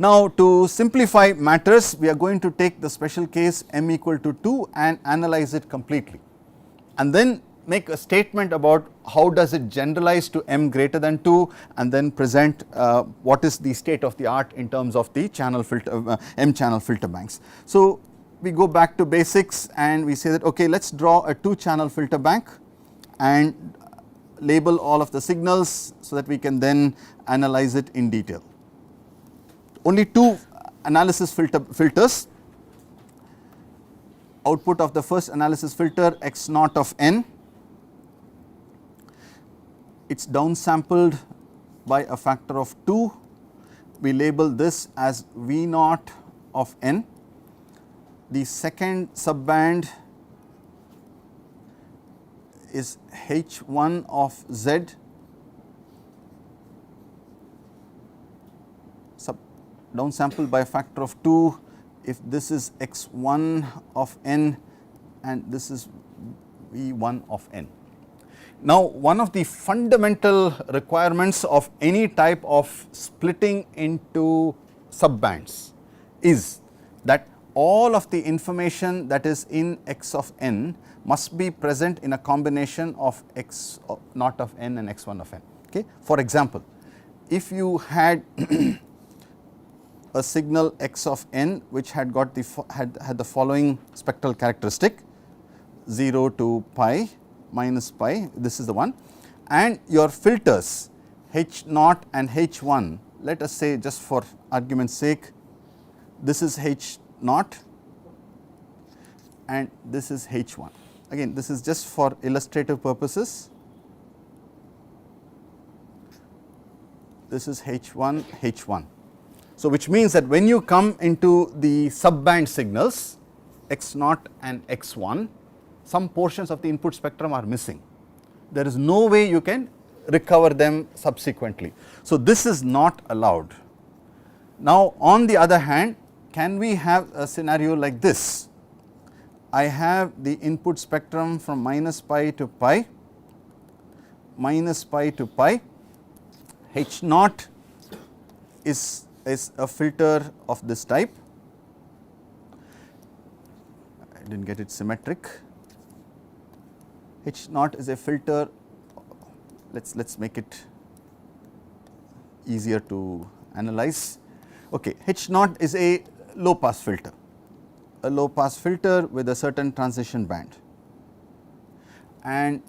Now, to simplify matters, we are going to take the special case m equal to 2 and analyze it completely, and then make a statement about how does it generalize to m greater than 2, and then present what is the state of the art in terms of the channel filter m channel filter banks. So, we go back to basics and we say that okay, let us draw a 2 channel filter bank and label all of the signals so that we can then analyze it in detail. Only 2 analysis filters, output of the first analysis filter x naught of n, it is downsampled by a factor of 2, we label this as V naught of n. The second subband is H1 of Z, downsampled by a factor of 2 if this is x1 of n and this is V1 of n. Now, one of the fundamental requirements of any type of splitting into subbands is that all of the information that is in x of n must be present in a combination of x naught of n and x1 of n. Okay. For example, if you had a signal x of n which had got the had the following spectral characteristic 0 to pi minus pi, this is the one, and your filters h naught and h1, let us say just for argument's sake this is h naught and this is h1. Again, this is just for illustrative purposes, this is h1 h1. So, which means that when you come into the subband signals x naught and x1, some portions of the input spectrum are missing. There is no way you can recover them subsequently. So, this is not allowed. Now, on the other hand, can we have a scenario like this? I have the input spectrum from minus pi to pi, minus pi to pi, h naught is a filter of this type, I did not get it symmetric, h naught is a filter, let's make it easier to analyze. Okay, h naught is a low pass filter, a low pass filter with a certain transition band, and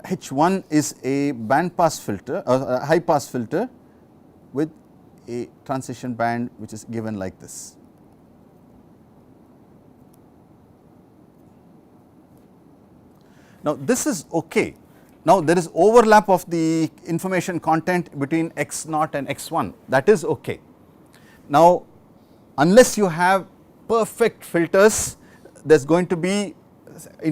h1 is a band pass filter or a high pass filter with a transition band which is given like this. Now, this is okay. Now, there is overlap of the information content between x naught and x1, that is okay. Now, unless you have perfect filters, there is going to be,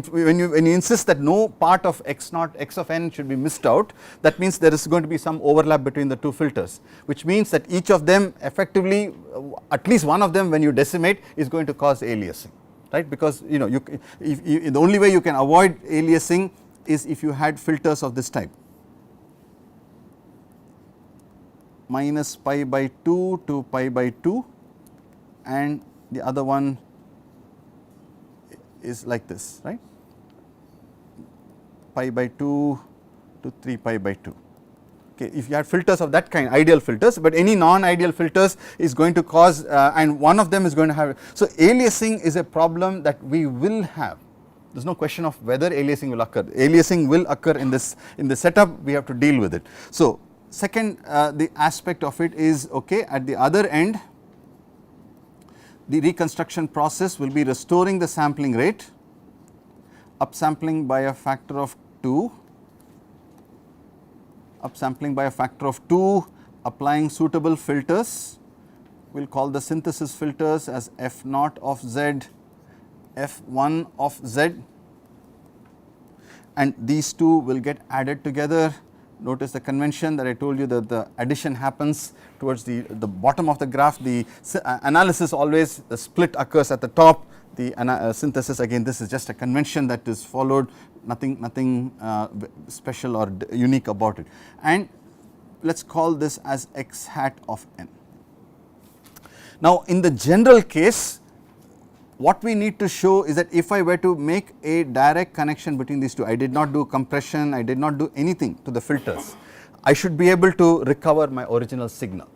when you insist that no part of x naught x of n should be missed out, that means there is going to be some overlap between the 2 filters, which means that each of them effectively, at least one of them when you decimate is going to cause aliasing, right, because the only way you can avoid aliasing is if you had filters of this type, minus pi by 2 to pi by 2, and the other one is like this, right, pi by 2 to 3 pi by 2. Okay, if you have filters of that kind, ideal filters, but any non-ideal filters is going to cause and one of them is going to have. So, aliasing is a problem that we will have, there is no question of whether aliasing will occur, aliasing will occur in this setup, we have to deal with it. So, second the aspect of it is okay, at the other end the reconstruction process will be restoring the sampling rate, upsampling by a factor of 2, upsampling by a factor of 2, applying suitable filters, we will call the synthesis filters as f naught of z, f1 of z, and these two will get added together. Notice the convention that I told you, that the addition happens towards the bottom of the graph, the analysis always, the split occurs at the top, the synthesis, again this is just a convention that is followed, nothing special or unique about it, and let us call this as x hat of n. Now in the general case, what we need to show is that if I were to make a direct connection between these two, I did not do compression, I did not do anything to the filters, I should be able to recover my original signal,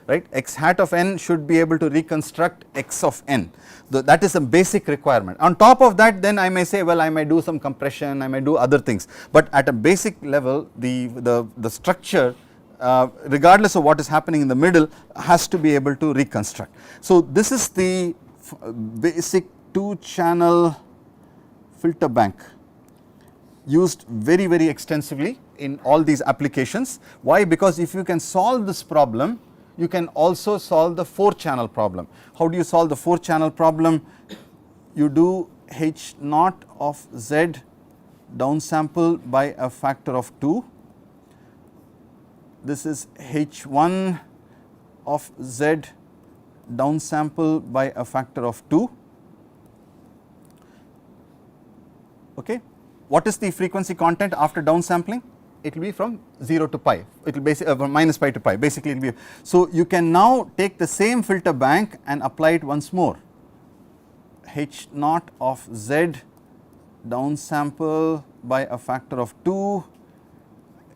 right. X hat of n should be able to reconstruct x of n, that is a basic requirement. On top of that, then I may say, well, I may do some compression, I may do other things, but at a basic level the structure, regardless of what is happening in the middle, has to be able to reconstruct. So this is the basic 2-channel filter bank used very extensively in all these applications. Why? Because if you can solve this problem, you can also solve the 4-channel problem. How do you solve the 4-channel problem? You do H naught of Z downsample by a factor of 2. This is H1 of Z downsample by a factor of 2. Okay. What is the frequency content after downsampling? It will be from 0 to pi, it will basically from minus pi to pi, basically it will be. So you can now take the same filter bank and apply it once more. H naught of Z downsample by a factor of 2,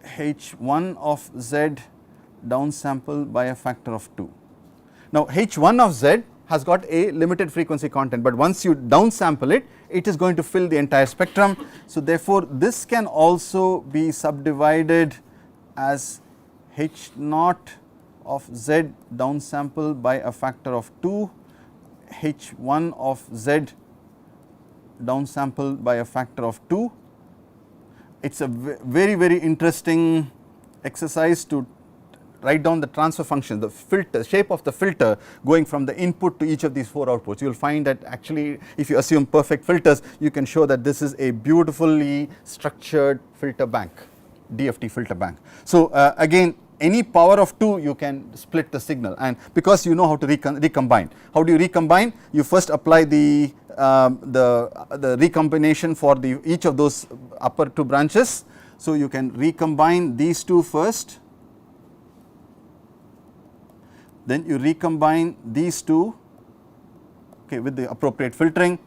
H1 of Z downsample by a factor of 2. Now H1 of Z has got a limited frequency content, but once you downsample it, it is going to fill the entire spectrum. So therefore this can also be subdivided as H naught of Z downsample by a factor of 2, H1 of Z downsample by a factor of 2. It is a very interesting exercise to write down the transfer function, the filter, shape of the filter going from the input to each of these 4 outputs. You will find that actually if you assume perfect filters, you can show that this is a beautifully structured filter bank, DFT filter bank. So again, any power of 2 you can split the signal, and because you know how to recombine. How do you recombine? You first apply the recombination for each of those upper 2 branches. So you can recombine these 2 first, then you recombine these 2, okay, with the appropriate filtering,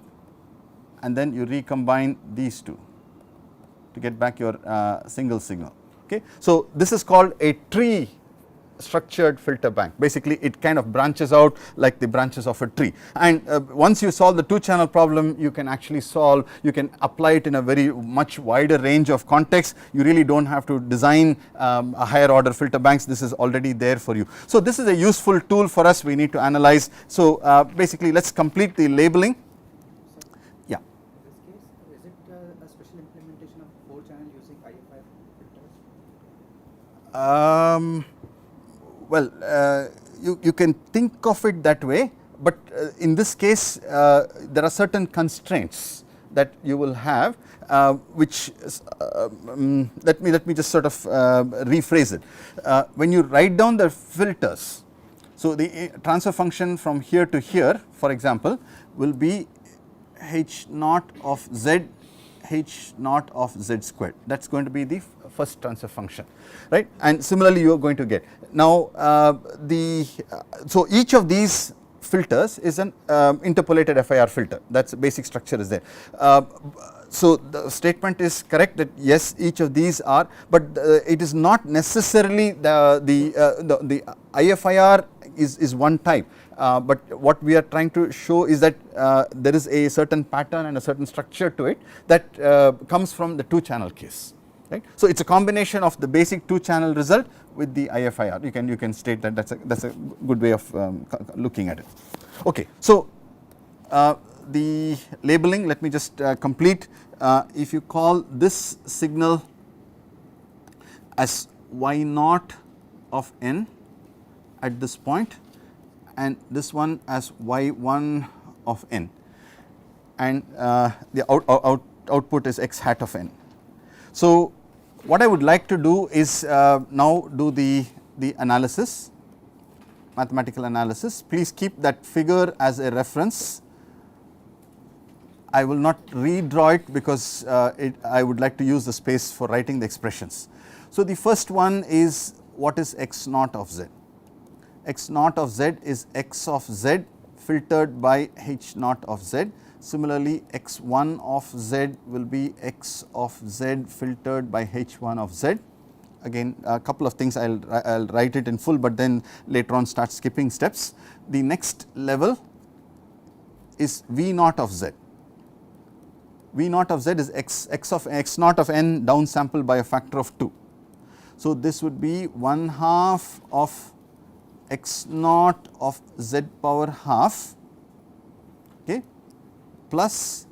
and then you recombine these 2 to get back your single signal. Okay. So this is called a tree structured filter bank. Basically it kind of branches out like the branches of a tree, and once you solve the 2-channel problem, you can actually solve, you can apply it in a very much wider range of contexts. You really do not have to design a higher order filter banks, this is already there for you. So this is a useful tool for us, we need to analyze. So basically let us complete the labeling. Yeah. In this case, is it a special implementation of 4-channel using IFI filters? Well, you can think of it that way, but in this case there are certain constraints that you will have, which let me just sort of rephrase it. When you write down the filters, so the transfer function from here to here, for example, will be H naught of Z, H naught of Z squared. That is going to be the first transfer function, right, and similarly you are going to get. Now so each of these filters is an interpolated FIR filter, that is basic structure is there. So the statement is correct that yes, each of these are, but it is not necessarily the IFIR is one type, but what we are trying to show is that there is a certain pattern and a certain structure to it that comes from the 2-channel case, right. So it is a combination of the basic 2-channel result with the IFIR. You can state that that's a good way of looking at it. Okay. So the labeling, let me just complete. If you call this signal as y naught of n at this point, and this one as y1 of n, and the output is x hat of n. So what I would like to do is now do the analysis, mathematical analysis. Please keep that figure as a reference. I will not redraw it because I would like to use the space for writing the expressions. So the first one is what is x naught of z. x naught of z is x of z filtered by h naught of z. Similarly, x1 of z will be x of z filtered by h1 of z. Again, a couple of things I will write it in full, but then later on start skipping steps. The next level is v naught of z. V naught of z is x of x naught of n downsampled by a factor of 2. So, this would be 1/2 of x naught of z power half, okay, plus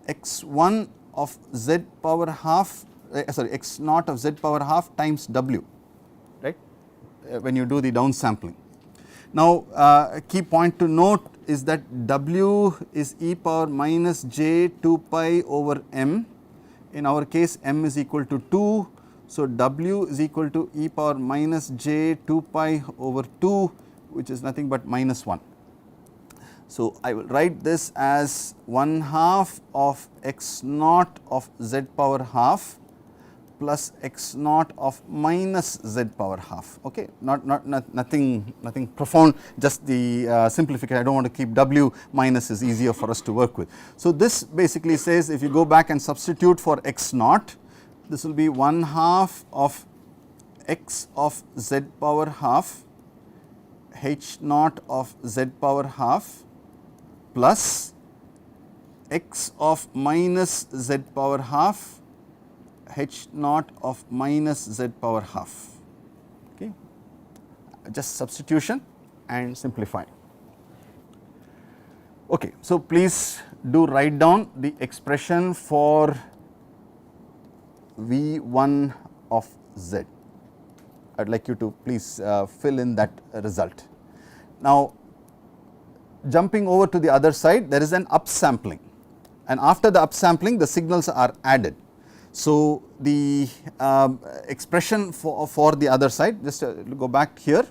x1 of z power half sorry x naught of z power half times w, right, when you do the downsampling. Now, a key point to note is that w is e power minus j 2 pi over m. In our case, m is equal to 2. So, w is equal to e power minus j 2 pi over 2, which is nothing but minus 1. So, I will write this as 1/2 of x naught of z power half plus x naught of minus z power half, okay, nothing profound, just the simplification. I do not want to keep w, minus is easier for us to work with. So, this basically says if you go back and substitute for x naught, this will be 1/2 of x of z power half h naught of z power half plus x of minus z power half h naught of minus z power half, okay, just substitution and simplify. Okay, so, please do write down the expression for V1 of z. I would like you to please fill in that result. Now, jumping over to the other side, there is an upsampling, and after the upsampling the signals are added. So, the expression for the other side, just go back here,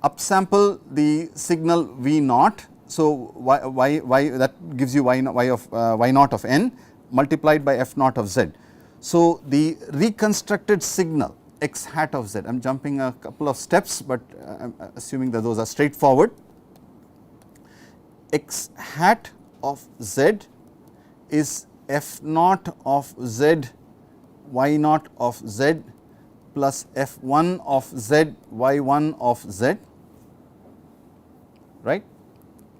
upsample the signal V naught. So, y that gives you y naught of n multiplied by f naught of z. So, the reconstructed signal x hat of z, I am jumping a couple of steps, but I am assuming that those are straightforward. X hat of z is f naught of z y naught of z plus f1 of z y1 of z, right,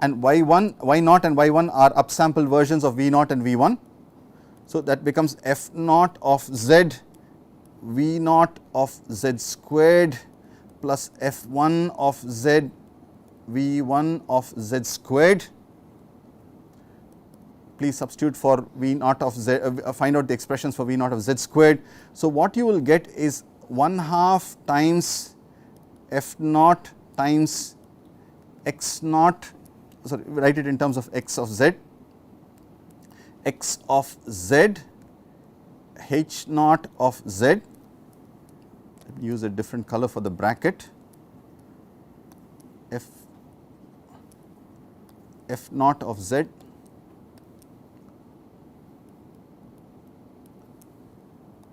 and y1 y naught and y1 are upsampled versions of v naught and v1. So, that becomes f naught of z v naught of z squared plus f1 of z v1 of z squared. Please substitute for v naught of z, find out the expressions for v naught of z squared. So, what you will get is 1/2 times f naught times x naught, sorry, write it in terms of x of z, x of z h naught of z, let me use a different color for the bracket, f naught of z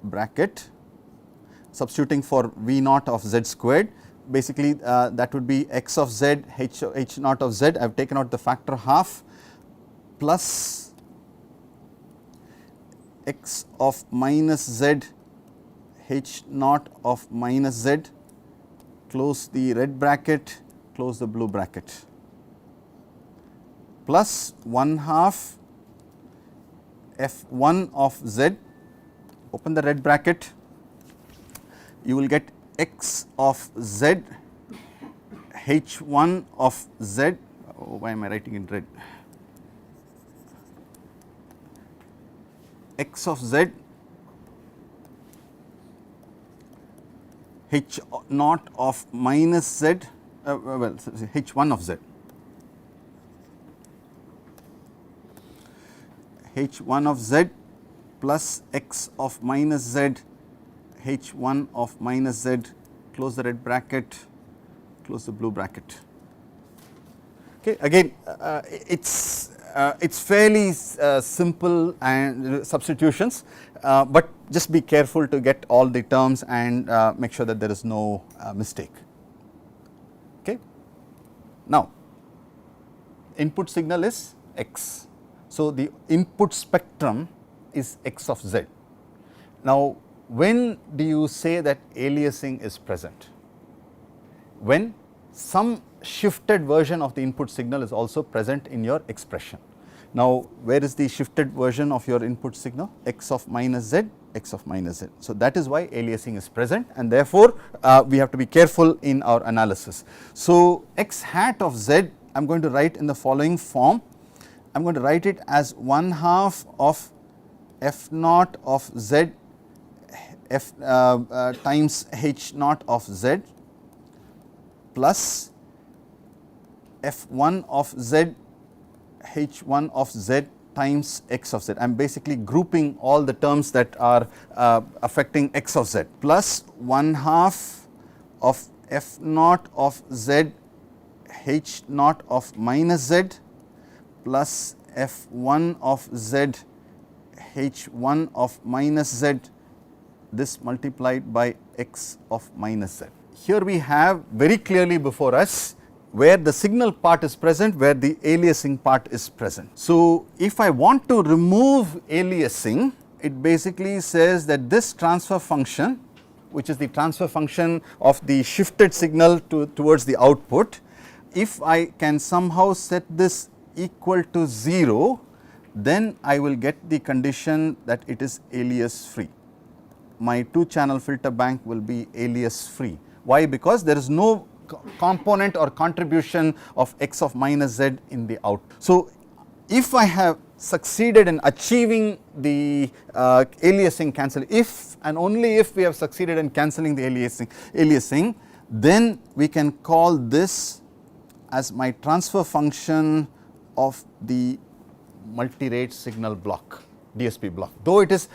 bracket, substituting for v naught of z squared, basically that would be x of z h naught of z, I have taken out the factor half, plus x of minus z h naught of minus z, close the red bracket, close the blue bracket, plus 1/2 f1 of z, open the red bracket, you will get x of z h1 of z, oh, why am I writing in red, x of z h naught of minus z, well, h1 of z, h1 of z plus x of minus z h1 of minus z, close the red bracket, close the blue bracket. Okay, again it's fairly simple and substitutions, but just be careful to get all the terms and make sure that there is no mistake. Okay. Now, input signal is x. So, the input spectrum is x of z. Now, when do you say that aliasing is present? When some shifted version of the input signal is also present in your expression. Now, where is the shifted version of your input signal? X of minus z, x of minus z. So, that is why aliasing is present, and therefore, we have to be careful in our analysis. So, x hat of z I am going to write in the following form. I am going to write it as 1/2 of f naught of z f times h naught of z plus f1 of z h1 of z times x of z. I am basically grouping all the terms that are affecting x of z plus 1/2 of f naught of z h naught of minus z plus f1 of z h1 of minus z, this multiplied by x of minus z. Here we have very clearly before us where the signal part is present, where the aliasing part is present. So, if I want to remove aliasing, it basically says that this transfer function, which is the transfer function of the shifted signal towards the output, if I can somehow set this equal to 0, then I will get the condition that it is alias free. My 2-channel filter bank will be alias free. Why? Because there is no component or contribution of x of minus z in the out. So, if I have succeeded in achieving the aliasing cancel, if and only if we have succeeded in cancelling the aliasing, then we can call this as my transfer function of the multirate signal block, DSP block. Though it is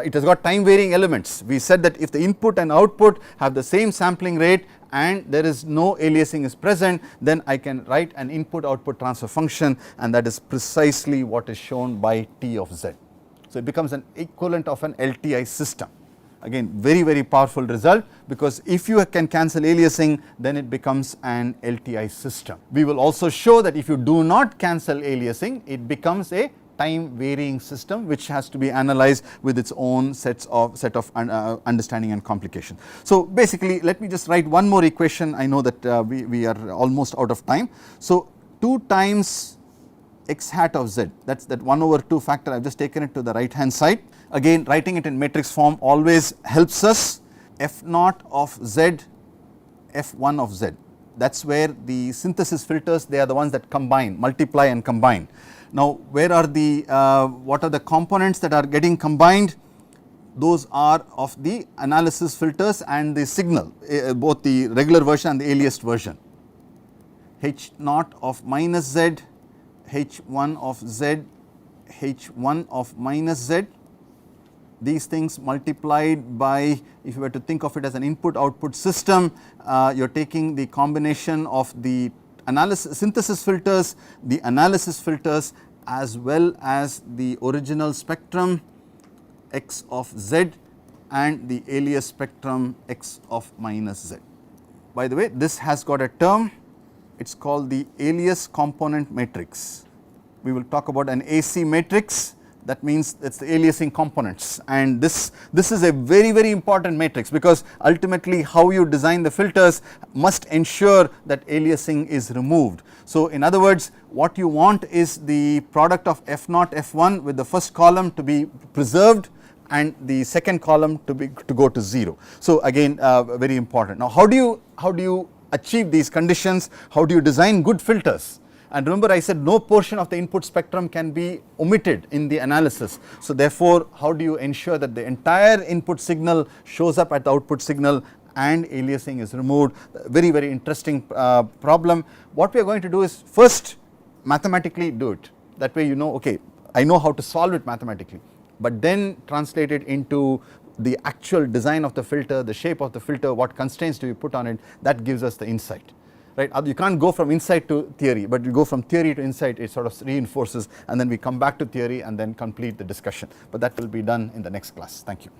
it has got time varying elements, we said that if the input and output have the same sampling rate and there is no aliasing is present, then I can write an input output transfer function, and that is precisely what is shown by T of z. So, it becomes an equivalent of an LTI system. Again, very powerful result, because if you can cancel aliasing, then it becomes an LTI system. We will also show that if you do not cancel aliasing, it becomes a time varying system, which has to be analyzed with its own set of understanding and complication. So, basically let me just write one more equation. I know that we are almost out of time. So, 2 times x hat of z, that is that 1/2 factor, I have just taken it to the right hand side. Again, writing it in matrix form always helps us. F naught of z, f1 of z, that is where the synthesis filters, they are the ones that combine, multiply and combine. Now, where are the what are the components that are getting combined? Those are of the analysis filters and the signal, both the regular version and the aliased version. H naught of minus z, h1 of z, h1 of minus z, these things multiplied by, if you were to think of it as an input output system, you are taking the combination of the synthesis filters, the analysis filters, as well as the original spectrum x of z and the alias spectrum x of minus z. By the way, this has got a term, it is called the alias component matrix. We will talk about an AC matrix, that means that is the aliasing components, and this is a very important matrix, because ultimately how you design the filters must ensure that aliasing is removed. So, in other words, what you want is the product of f naught f1 with the first column to be preserved and the second column to go to 0. So, again very important. Now, how do you achieve these conditions? How do you design good filters? And remember, I said no portion of the input spectrum can be omitted in the analysis. So, therefore, how do you ensure that the entire input signal shows up at the output signal and aliasing is removed? Very interesting problem. What we are going to do is first mathematically do it. That way you know, okay, I know how to solve it mathematically, but then translate it into the actual design of the filter, the shape of the filter, what constraints do you put on it, that gives us the insight. Right? You can't go from insight to theory, but you go from theory to insight, it sort of reinforces, and then we come back to theory and then complete the discussion, but that will be done in the next class. Thank you.